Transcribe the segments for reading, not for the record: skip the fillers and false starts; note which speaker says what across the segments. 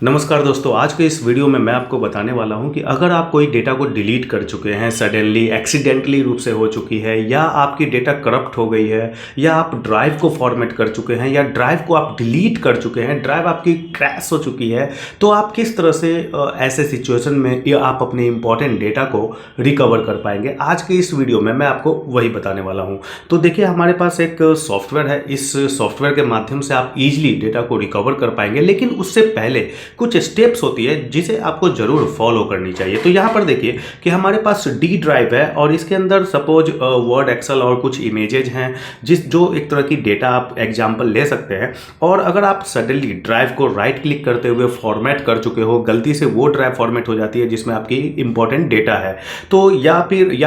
Speaker 1: नमस्कार दोस्तों, आज के इस वीडियो में मैं आपको बताने वाला हूं कि अगर आप कोई डेटा को डिलीट कर चुके हैं, सडनली एक्सीडेंटली रूप से हो चुकी है, या आपकी डेटा करप्ट हो गई है, या आप ड्राइव को फॉर्मेट कर चुके हैं, या ड्राइव को आप डिलीट कर चुके हैं, ड्राइव आपकी क्रैश हो चुकी है, तो आप किस तरह से ऐसे सिचुएशन में या आप अपने इंपॉर्टेंट डेटा को रिकवर कर पाएंगे। आज के इस वीडियो में मैं आपको वही बताने वाला हूँ। तो देखिए, हमारे पास एक सॉफ्टवेयर है। इस सॉफ्टवेयर के माध्यम से आप इजीली डेटा को रिकवर कर पाएंगे, लेकिन उससे पहले कुछ स्टेप्स होती है जिसे आपको जरूर फॉलो करनी चाहिए। तो यहाँ पर देखिए कि हमारे पास डी ड्राइव है और इसके अंदर सपोज वर्ड, एक्सेल और कुछ इमेजेज हैं, जो एक तरह की डेटा आप एग्जाम्पल ले सकते हैं। और अगर आप सडनली ड्राइव को राइट क्लिक करते हुए फॉर्मेट कर चुके हो, गलती से वो ड्राइव फॉर्मेट हो जाती है जिसमें आपकी इंपॉर्टेंट डेटा है, तो या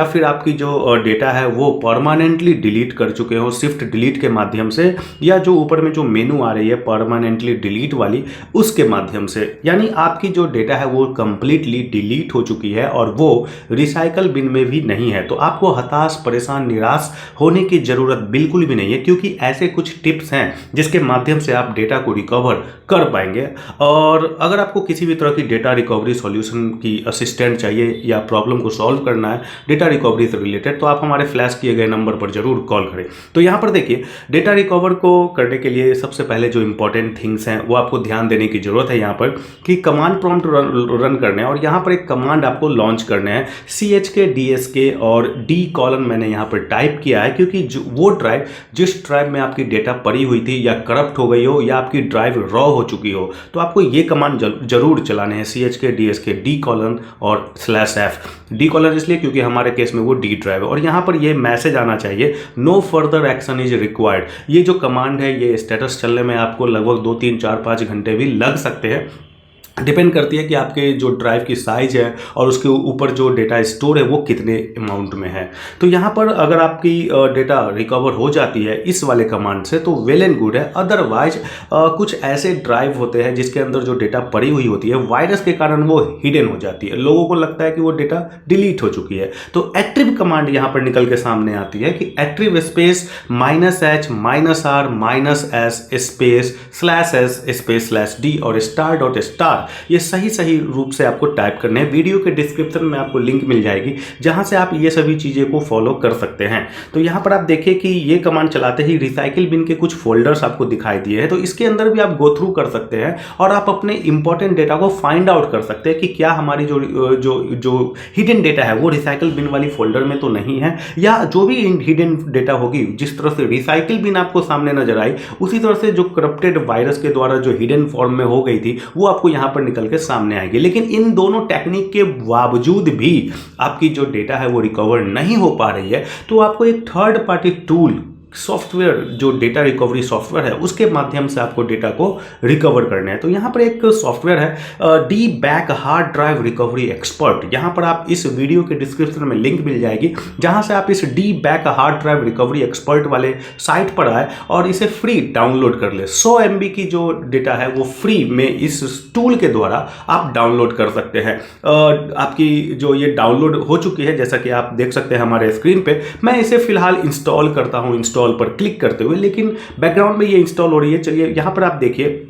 Speaker 1: फिर आपकी जो डेटा है वो परमानेंटली डिलीट कर चुके हो शिफ्ट डिलीट के माध्यम से, या जो ऊपर में जो मेनू आ रही है परमानेंटली डिलीट वाली, उसके माध्यम से, यानी आपकी जो डेटा है वो कंप्लीटली डिलीट हो चुकी है और वो रिसाइकल बिन में भी नहीं है, तो आपको हताश, परेशान, निराश होने की जरूरत बिल्कुल भी नहीं है, क्योंकि ऐसे कुछ टिप्स हैं जिसके माध्यम से आप डेटा को रिकवर कर पाएंगे। और अगर आपको किसी भी तरह की डेटा रिकवरी सॉल्यूशन की असिस्टेंट चाहिए या प्रॉब्लम को सॉल्व करना है डेटा रिकवरी से रिलेटेड, तो आप हमारे फ्लैश किए गए नंबर पर जरूर कॉल करें। तो यहाँ पर देखिए, डेटा रिकवर को करने के लिए सबसे पहले जो इंपॉर्टेंट थिंग्स हैं वो आपको ध्यान देने की जरूरत है यहाँ पर, कि कमांड प्रॉम्प्ट रन करने हैं और यहाँ पर एक कमांड आपको लॉन्च करने हैं, CHK DSK और D:, मैंने यहाँ पर टाइप किया है, क्योंकь वो ड्राइव जिस ड्राइव में आपकी डेटा पड़ी हुई थी या करप्ट हो गई हो या आपकी ड्राइव रॉ हो चुकी हो, तो आपको ये कमांड जरूर चलाने हैं, CHK DSK D:, और /F। D:, इसलिए क्योंकि हमारे केस में वो D ड्राइव है, और यहाँ पर ये मैसेज आना चाहिए, no further action is required. ये जो कमांड है ये स्टेटस चलने में आपको लगभग 2, 3, 4, 5 घंटे भी लग सकते हैं। डिपेंड करती है कि आपके जो ड्राइव की साइज है और उसके ऊपर जो डेटा स्टोर है वो कितने अमाउंट में है। तो यहाँ पर अगर आपकी डेटा रिकवर हो जाती है इस वाले कमांड से तो वेल एंड गुड है। अदरवाइज कुछ ऐसे ड्राइव होते हैं जिसके अंदर जो डेटा पड़ी हुई होती है, वायरस के कारण वो हिडन हो जाती है, लोगों को लगता है कि वो डेटा डिलीट हो चुकी है। तो एक्टिव कमांड यहाँ पर निकल के सामने आती है कि active space -H -R -S space /S space /D और *.* ये सही रूप से आपको टाइप करने हैं। वीडियो के डिस्क्रिप्शन में आपको लिंक मिल जाएगी जहां से आप ये सभी चीजें को फॉलो कर सकते हैं। तो यहां पर आप देखिए कि ये कमांड चलाते ही रिसाइकिल बिन के कुछ फोल्डर्स आपको दिखाई दिए हैं, तो इसके अंदर भी आप गो थ्रू कर सकते हैं और आप अपने इंपॉर्टेंट डेटा को फाइंड आउट कर सकते हैं कि क्या हमारी जो हिडन डेटा है वो रिसाइकिल बिन वाली फोल्डर में तो नहीं है, या जो भी हिडन डेटा होगी, जिस तरह से रिसाइकिल बिन आपको सामने नजर आई उसी तरह से जो करप्टेड वायरस के द्वारा जो हिडन फॉर्म में हो गई थी वो आपको यहाँ पर निकल के सामने आएगी। लेकिन इन दोनों टेक्निक के बावजूद भी आपकी जो डेटा है वो रिकवर नहीं हो पा रही है, तो आपको एक थर्ड पार्टी टूल सॉफ्टवेयर, जो डेटा रिकवरी सॉफ्टवेयर है, उसके माध्यम से आपको डेटा को रिकवर करना है। तो यहाँ पर एक सॉफ्टवेयर है D-BACK hard drive recovery expert. यहाँ पर आप इस वीडियो के डिस्क्रिप्शन में लिंक मिल जाएगी जहाँ से आप इस D-BACK hard drive recovery expert वाले साइट पर आए और इसे फ्री डाउनलोड कर ले। 100 MB की जो डेटा है वो फ्री में इस टूल के द्वारा आप डाउनलोड कर सकते हैं। आपकी जो ये डाउनलोड हो चुकी है, जैसा कि आप देख सकते हैं हमारे स्क्रीन पे, मैं इसे फिलहाल इंस्टॉल करता हूँ, इंस्टॉल पर क्लिक करते हुए, लेकिन बैकग्राउंड में ये इंस्टॉल हो रही है। चलिए यहाँ पर आप देखिए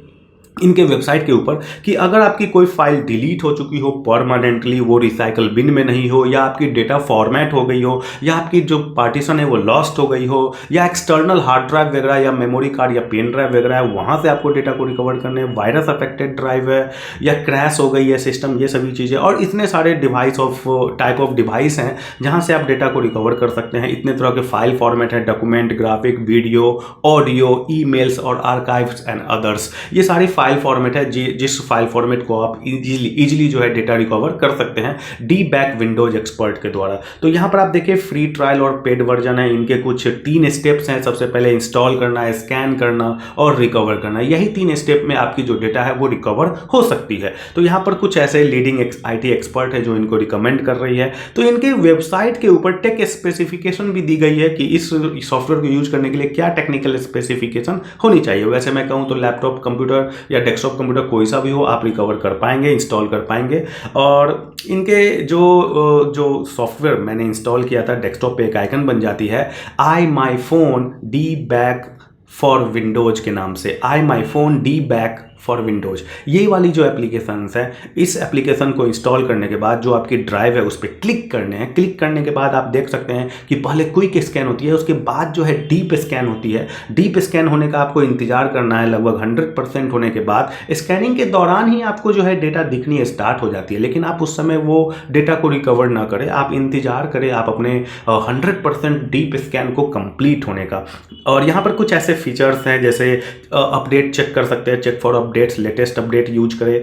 Speaker 1: इनके वेबसाइट के ऊपर कि अगर आपकी कोई फाइल डिलीट हो चुकी हो परमानेंटली, वो रिसाइकल बिन में नहीं हो, या आपकी डेटा फॉर्मेट हो गई हो, या आपकी जो पार्टीशन है वो लॉस्ट हो गई हो, या एक्सटर्नल हार्ड ड्राइव वगैरह या मेमोरी कार्ड या पेन ड्राइव वगैरह है वहाँ से आपको डेटा को रिकवर करने, वायरस अफेक्टेड ड्राइव है या क्रैश हो गई है सिस्टम, ये सभी चीज़ें, और इतने सारे टाइप ऑफ डिवाइस हैं जहाँ से आप डेटा को रिकवर कर सकते हैं। इतने तरह के फाइल फॉर्मेट है, document, graphic, video, audio, emails और आर्काइव्स एंड अदर्स। ये सारी फाइल फॉर्मेट है जिस फाइल फॉर्मेट को आप इजीली जो है डेटा रिकवर कर सकते हैं D-BACK विंडोज एक्सपर्ट के द्वारा। तो यहाँ पर आप देखिए फ्री ट्रायल और पेड वर्जन है, इनके कुछ 3 स्टेप्स हैं। सबसे पहले इंस्टॉल करना है, स्कैन करना और रिकवर करना। यही 3 स्टेप में आपकी जो डेटा है वो रिकवर हो सकती है। तो यहाँ पर कुछ ऐसे लीडिंग IT एक्सपर्ट है जो इनको रिकमेंड कर रही है। तो इनके वेबसाइट के ऊपर टेक स्पेसिफिकेशन भी दी गई है कि इस सॉफ्टवेयर को यूज करने के लिए क्या टेक्निकल स्पेसिफिकेशन होनी चाहिए। वैसे मैं कहूँ तो लैपटॉप, कंप्यूटर या डेस्कटॉप कंप्यूटर कोई सा भी हो आप रिकवर कर पाएंगे, इंस्टॉल कर पाएंगे। और इनके जो सॉफ्टवेयर मैंने इंस्टॉल किया था, डेस्कटॉप पे एक आइकन बन जाती है iMyFone D-BACK फॉर विंडोज के नाम से, iMyFone D-BACK फॉर विंडोज। ये वाली जो एप्लीकेशंस है, इस एप्लीकेशन को इंस्टॉल करने के बाद जो आपकी ड्राइव है उस पर क्लिक करने हैं। क्लिक करने के बाद आप देख सकते हैं कि पहले क्विक स्कैन होती है, उसके बाद जो है डीप स्कैन होती है। डीप स्कैन होने का आपको इंतजार करना है लगभग 100% होने के बाद। स्कैनिंग के दौरान ही आपको जो है डेटा दिखनी स्टार्ट हो जाती है, लेकिन आप उस समय वो डेटा को रिकवर ना करें, आप इंतजार करें आप अपने 100% डीप स्कैन को कंप्लीट होने का। और यहाँ पर कुछ ऐसे फीचर्स हैं जैसे अपडेट चेक कर सकते हैं, check for updates, latest update use करें,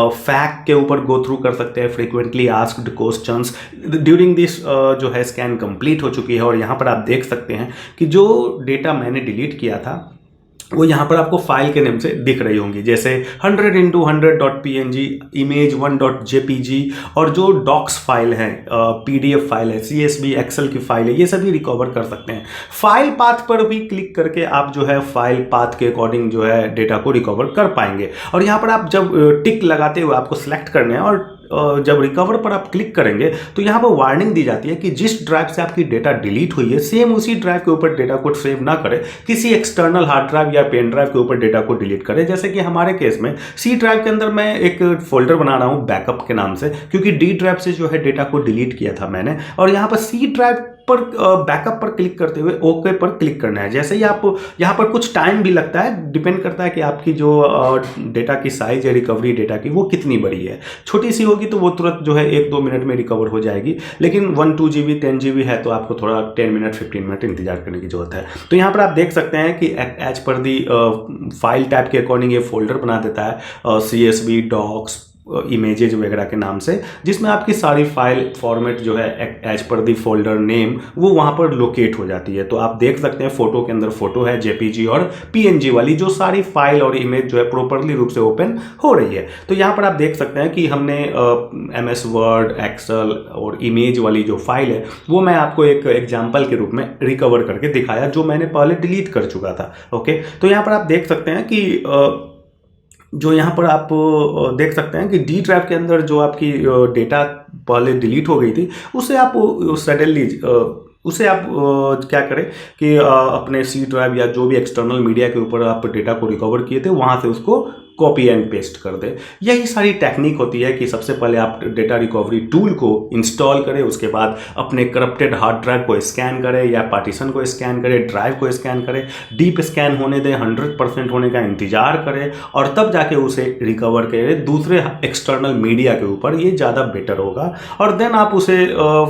Speaker 1: फैक्ट के ऊपर गो थ्रू कर सकते हैं, frequently asked questions during this जो है स्कैन कंप्लीट हो चुकी है। और यहाँ पर आप देख सकते हैं कि जो डेटा मैंने डिलीट किया था वो यहाँ पर आपको फाइल के नेम से दिख रही होंगी, जैसे 100x100.png, image1.jpg, और जो डॉक्स फाइल है, पीडीएफ फाइल है, सीएसवी एक्सेल की फाइल है, ये सभी रिकवर कर सकते हैं। फाइल पाथ पर भी क्लिक करके आप जो है फाइल पाथ के अकॉर्डिंग जो है डेटा को रिकवर कर पाएंगे। और यहाँ पर आप जब टिक लगाते हुए आपको सिलेक्ट करने हैं और जब रिकवर पर आप क्लिक करेंगे तो यहाँ पर वार्निंग दी जाती है कि जिस ड्राइव से आपकी डेटा डिलीट हुई है सेम उसी ड्राइव के ऊपर डेटा को सेव ना करें, किसी एक्सटर्नल हार्ड ड्राइव या पेन ड्राइव के ऊपर डेटा को डिलीट करें। जैसे कि हमारे केस में सी ड्राइव के अंदर मैं एक फोल्डर बना रहा हूँ बैकअप के नाम से, क्योंकि डी ड्राइव से जो है डेटा को डिलीट किया था मैंने। और यहाँ पर सी ड्राइव पर बैकअप पर क्लिक करते हुए ओके पर क्लिक करना है। जैसे ही आप यहाँ पर कुछ टाइम भी लगता है, डिपेंड करता है कि आपकी जो डेटा की साइज है रिकवरी डेटा की वो कितनी बड़ी है। छोटी सी होगी तो वो तुरंत जो है 1-2 मिनट में रिकवर हो जाएगी, लेकिन 1-2 GB 10 GB है तो आपको थोड़ा 10 मिनट 15 मिनट इंतजार करने की जरूरत है। तो यहाँ पर आप देख सकते हैं कि एज पर दी फाइल टाइप के अकॉर्डिंग ये फोल्डर बना देता है, CSV, डॉक्स, इमेजेज वगैरह के नाम से, जिसमें आपकी सारी फाइल फॉर्मेट जो है एज पर दी फोल्डर नेम वो वहाँ पर लोकेट हो जाती है। तो आप देख सकते हैं फोटो के अंदर फोटो है, JPG और PNG वाली जो सारी फाइल और इमेज जो है प्रॉपरली रूप से ओपन हो रही है। तो यहाँ पर आप देख सकते हैं कि हमने MS वर्ड, एक्सेल और इमेज वाली जो फाइल है वो मैं आपको एक एग्जाम्पल के रूप में रिकवर करके दिखाया, जो मैंने पहले डिलीट कर चुका था। ओके, तो यहाँ पर आप देख सकते हैं कि जो यहाँ पर आप देख सकते हैं कि डी ड्राइव के अंदर जो आपकी डेटा पहले डिलीट हो गई थी उसे आप सडनली क्या करें कि अपने सी ड्राइव या जो भी एक्सटर्नल मीडिया के ऊपर आप डेटा को रिकवर किए थे वहाँ से उसको कॉपी एंड पेस्ट कर दे। यही सारी टेक्निक होती है कि सबसे पहले आप डेटा रिकवरी टूल को इंस्टॉल करें, उसके बाद अपने करप्टेड हार्ड ड्राइव को स्कैन करें या पार्टीशन को स्कैन करें, ड्राइव को स्कैन करें, डीप स्कैन होने दें, 100% होने का इंतजार करें और तब जाके उसे रिकवर करें दूसरे एक्सटर्नल मीडिया के ऊपर। ये ज़्यादा बेटर होगा। और देन आप उसे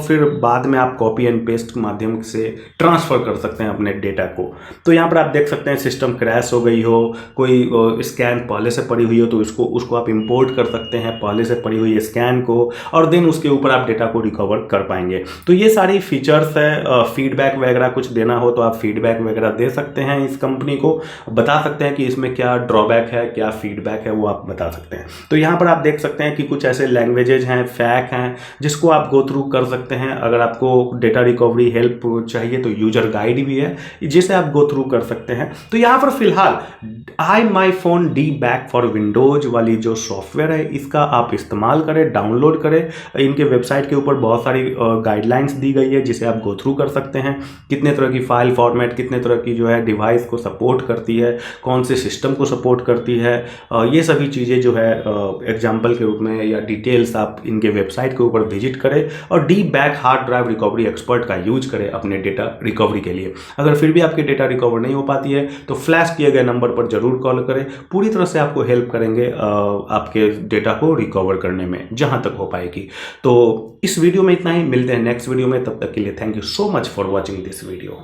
Speaker 1: फिर बाद में आप कॉपी एंड पेस्ट के माध्यम से ट्रांसफ़र कर सकते हैं अपने डेटा को। तो यहाँ पर आप देख सकते हैं सिस्टम क्रैश हो गई हो, कोई स्कैन पहले पड़ी हुई हो तो उसको आप इंपोर्ट कर सकते हैं पहले से पड़ी हुई स्कैन को, और देन उसके ऊपर आप डेटा को रिकवर कर पाएंगे। तो ये सारी फीचर्स है। फीडबैक वगैरह कुछ देना हो तो आप फीडबैक वगैरह दे सकते हैं, इस कंपनी को बता सकते हैं कि इसमें क्या ड्रॉबैक है, क्या फीडबैक है, वो आप बता सकते हैं। तो यहाँ पर आप देख सकते हैं कि कुछ ऐसे लैंग्वेजेज हैं, फैक हैं, जिसको आप गो थ्रू कर सकते हैं। अगर आपको डेटा रिकवरी हेल्प चाहिए तो यूजर गाइड भी है जिसे आप गो थ्रू कर सकते हैं। तो यहाँ पर फिलहाल iMyFone D-Back फॉर विंडोज वाली जो सॉफ्टवेयर है इसका आप इस्तेमाल करें, डाउनलोड करें। इनके वेबसाइट के ऊपर बहुत सारी गाइडलाइंस दी गई है जिसे आप गो थ्रू कर सकते हैं। कितने तरह की फाइल फॉर्मेट, कितने तरह की जो है डिवाइस को सपोर्ट करती है, कौन से सिस्टम को सपोर्ट करती है, ये सभी चीज़ें जो है एग्जाम्पल के रूप में या डिटेल्स आप इनके वेबसाइट के ऊपर विजिट करें और D-Back hard drive recovery expert का यूज करें अपने डेटा रिकवरी के लिए। अगर फिर भी आपकी डेटा रिकवर नहीं हो पाती है तो फ्लैश किए गए नंबर पर जरूर कॉल करें, पूरी तरह से आपको हेल्प करेंगे आपके डेटा को रिकवर करने में जहां तक हो पाएगी। तो इस वीडियो में इतना ही, मिलते हैं नेक्स्ट वीडियो में, तब तक के लिए thank you so much for watching this video.